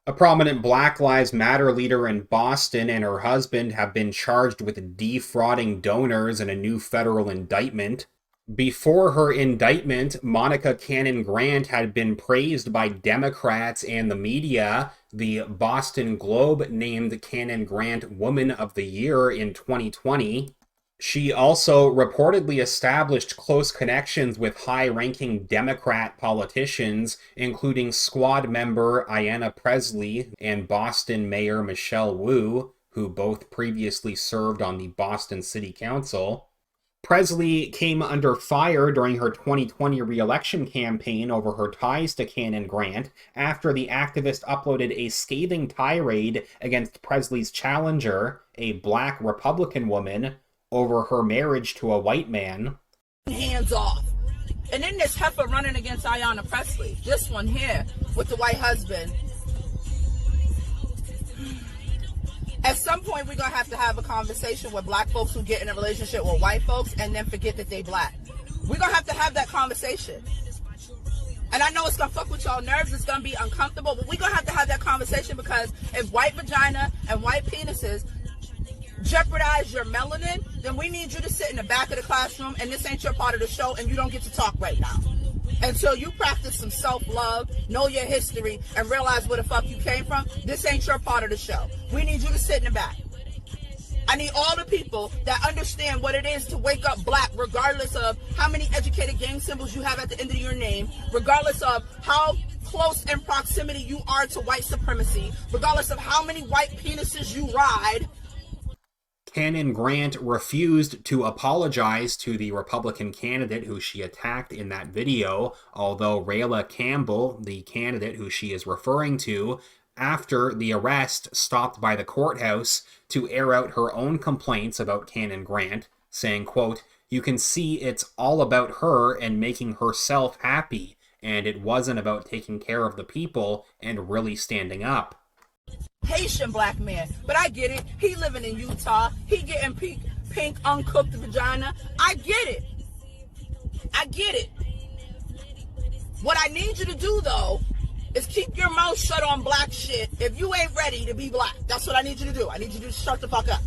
A prominent Black Lives Matter leader in Boston and her husband have been charged with defrauding donors in a new federal indictment. Before her indictment, Monica Cannon Grant had been praised by Democrats and the media. The Boston Globe named Cannon Grant Woman of the Year in 2020. She also reportedly established close connections with high ranking Democrat politicians, including squad member Ayanna Presley and Boston Mayor Michelle Wu, who both previously served on the Boston City Council. Presley came under fire during her 2020 re-election campaign over her ties to Cannon Grant after the activist uploaded a scathing tirade against Presley's challenger, a black Republican woman, over her marriage to a white man. Hands off. And then this heifer running against Ayanna Presley. This one here with the white husband. At some point, we're going to have a conversation with black folks who get in a relationship with white folks and then forget that they black. We're going to have that conversation. And I know it's going to fuck with y'all nerves. It's going to be uncomfortable. But we're going to have that conversation, because if white vagina and white penises jeopardize your melanin, then we need you to sit in the back of the classroom, and this ain't your part of the show, and you don't get to talk right now. Until you practice some self-love, know your history, and realize where the fuck you came from, this ain't your part of the show. We need you to sit in the back. I need all the people that understand what it is to wake up black, regardless of how many educated gang symbols you have at the end of your name, regardless of how close in proximity you are to white supremacy, regardless of how many white penises you ride. Cannon Grant refused to apologize to the Republican candidate who she attacked in that video, although Rayla Campbell, the candidate who she is referring to, after the arrest, stopped by the courthouse to air out her own complaints about Cannon Grant, saying, quote, "You can see it's all about her and making herself happy, and it wasn't about taking care of the people and really standing up." Haitian black man, but I get it. He living in Utah. He getting pink uncooked vagina. I get it. I get it. What I need you to do, though, is keep your mouth shut on black shit if you ain't ready to be black. That's what I need you to do. I need you to shut the fuck up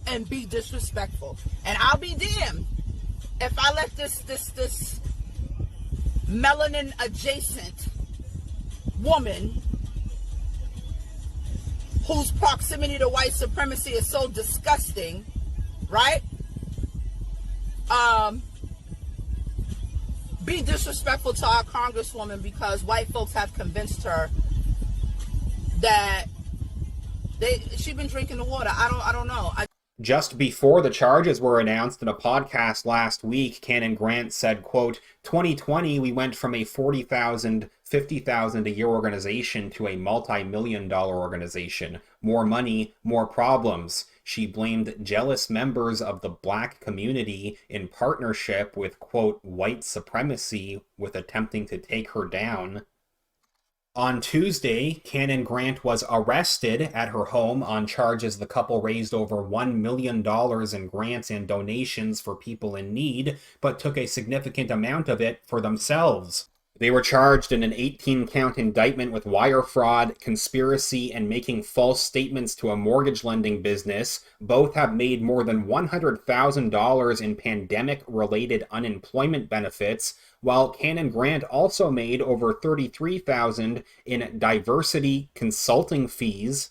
and be disrespectful. And I'll be damned if I let this melanin adjacent woman, whose proximity to white supremacy is so disgusting, right? Be disrespectful to our congresswoman because white folks have convinced her that she's been drinking the water. I don't know. Just before the charges were announced in a podcast last week, Cannon Grant said, quote, "2020, we went from a $40,000, $50,000 a year organization to a multi-million-dollar organization. More money, more problems." She blamed jealous members of the black community in partnership with, quote, white supremacy with attempting to take her down. On Tuesday, Cannon Grant was arrested at her home on charges the couple raised over $1 million in grants and donations for people in need, but took a significant amount of it for themselves. They were charged in an 18-count indictment with wire fraud, conspiracy, and making false statements to a mortgage lending business. Both have made more than $100,000 in pandemic-related unemployment benefits, while Cannon Grant also made over $33,000 in diversity consulting fees.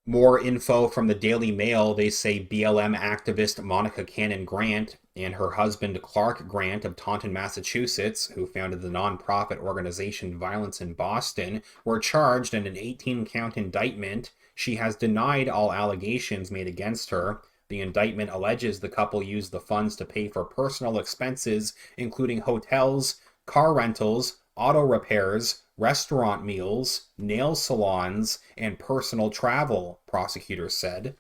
More info from the Daily Mail. They say BLM activist Monica Cannon Grant and her husband Clark Grant of Taunton, Massachusetts, who founded the nonprofit organization Violence in Boston, were charged in an 18-count indictment. She has denied all allegations made against her. The indictment alleges the couple used the funds to pay for personal expenses, including hotels, car rentals, auto repairs, restaurant meals, nail salons, and personal travel, prosecutors said.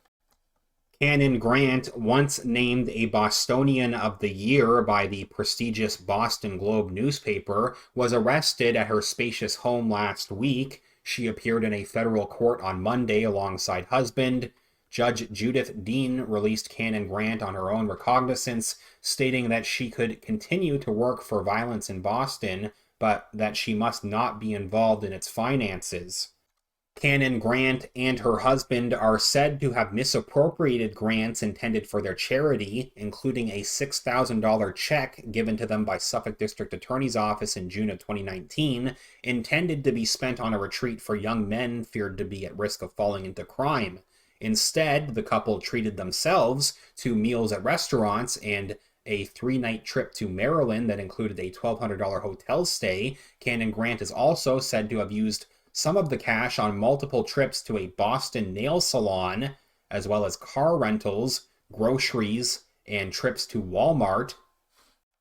Cannon Grant, once named a Bostonian of the Year by the prestigious Boston Globe newspaper, was arrested at her spacious home last week. She appeared in a federal court on Monday alongside husband. Judge Judith Dean released Cannon Grant on her own recognizance, stating that she could continue to work for Violence in Boston, but that she must not be involved in its finances. Cannon Grant and her husband are said to have misappropriated grants intended for their charity, including a $6,000 check given to them by Suffolk District Attorney's Office in June of 2019, intended to be spent on a retreat for young men feared to be at risk of falling into crime. Instead, the couple treated themselves to meals at restaurants and a 3-night trip to Maryland that included a $1,200 hotel stay. Cannon Grant is also said to have used some of the cash on multiple trips to a Boston nail salon, as well as car rentals, groceries, and trips to Walmart.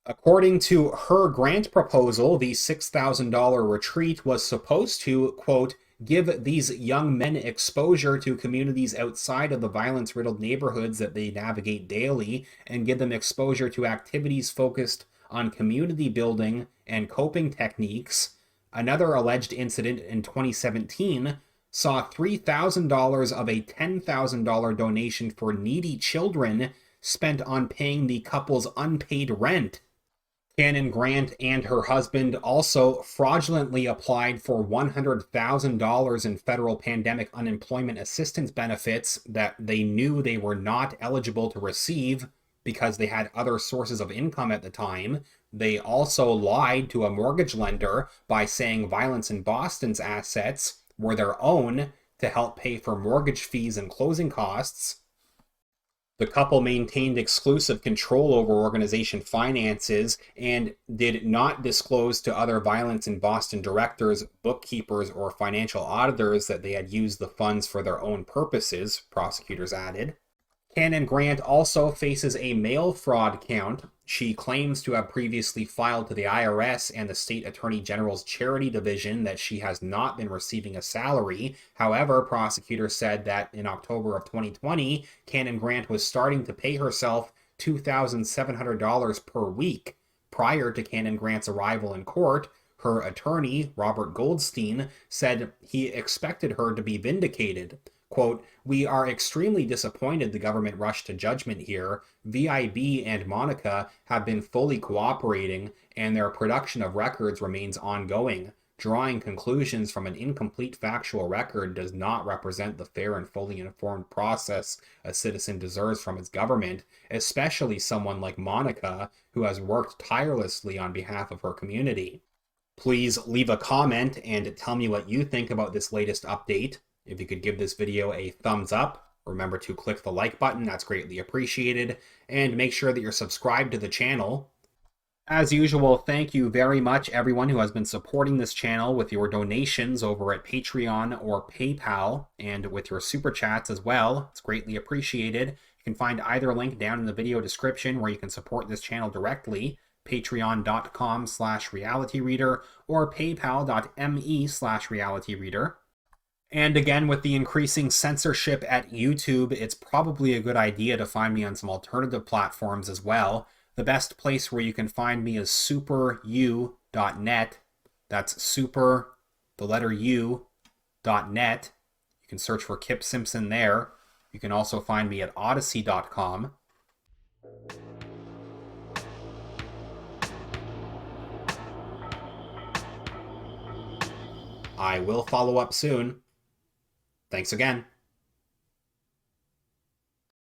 According to her grant proposal, the $6,000 retreat was supposed to, quote, give these young men exposure to communities outside of the violence-riddled neighborhoods that they navigate daily, and give them exposure to activities focused on community building and coping techniques. Another alleged incident in 2017 saw $3,000 of a $10,000 donation for needy children spent on paying the couple's unpaid rent. Cannon Grant and her husband also fraudulently applied for $100,000 in federal pandemic unemployment assistance benefits that they knew they were not eligible to receive because they had other sources of income at the time. They also lied to a mortgage lender by saying Violence in Boston's assets were their own to help pay for mortgage fees and closing costs. The couple maintained exclusive control over organization finances and did not disclose to other Violence in Boston directors, bookkeepers, or financial auditors that they had used the funds for their own purposes, prosecutors added. Cannon Grant also faces a mail fraud count. She claims to have previously filed to the IRS and the State Attorney General's Charity Division that she has not been receiving a salary. However, prosecutors said that in October of 2020, Cannon Grant was starting to pay herself $2,700 per week. Prior to Cannon Grant's arrival in court, her attorney, Robert Goldstein, said he expected her to be vindicated. Quote, we are extremely disappointed the government rushed to judgment here. VIB and Monica have been fully cooperating, and their production of records remains ongoing. Drawing conclusions from an incomplete factual record does not represent the fair and fully informed process a citizen deserves from its government, especially someone like Monica, who has worked tirelessly on behalf of her community. Please leave a comment and tell me what you think about this latest update. If you could give this video a thumbs up, remember to click the like button, that's greatly appreciated, and make sure that you're subscribed to the channel. As usual, thank you very much everyone who has been supporting this channel with your donations over at Patreon or PayPal, and with your super chats as well. It's greatly appreciated. You can find either link down in the video description where you can support this channel directly, patreon.com/realityreader or paypal.me/realityreader. And again, with the increasing censorship at YouTube, it's probably a good idea to find me on some alternative platforms as well. The best place where you can find me is superu.net. That's super, the letter U.net. You can search for Kip Simpson there. You can also find me at odyssey.com. I will follow up soon. Thanks again.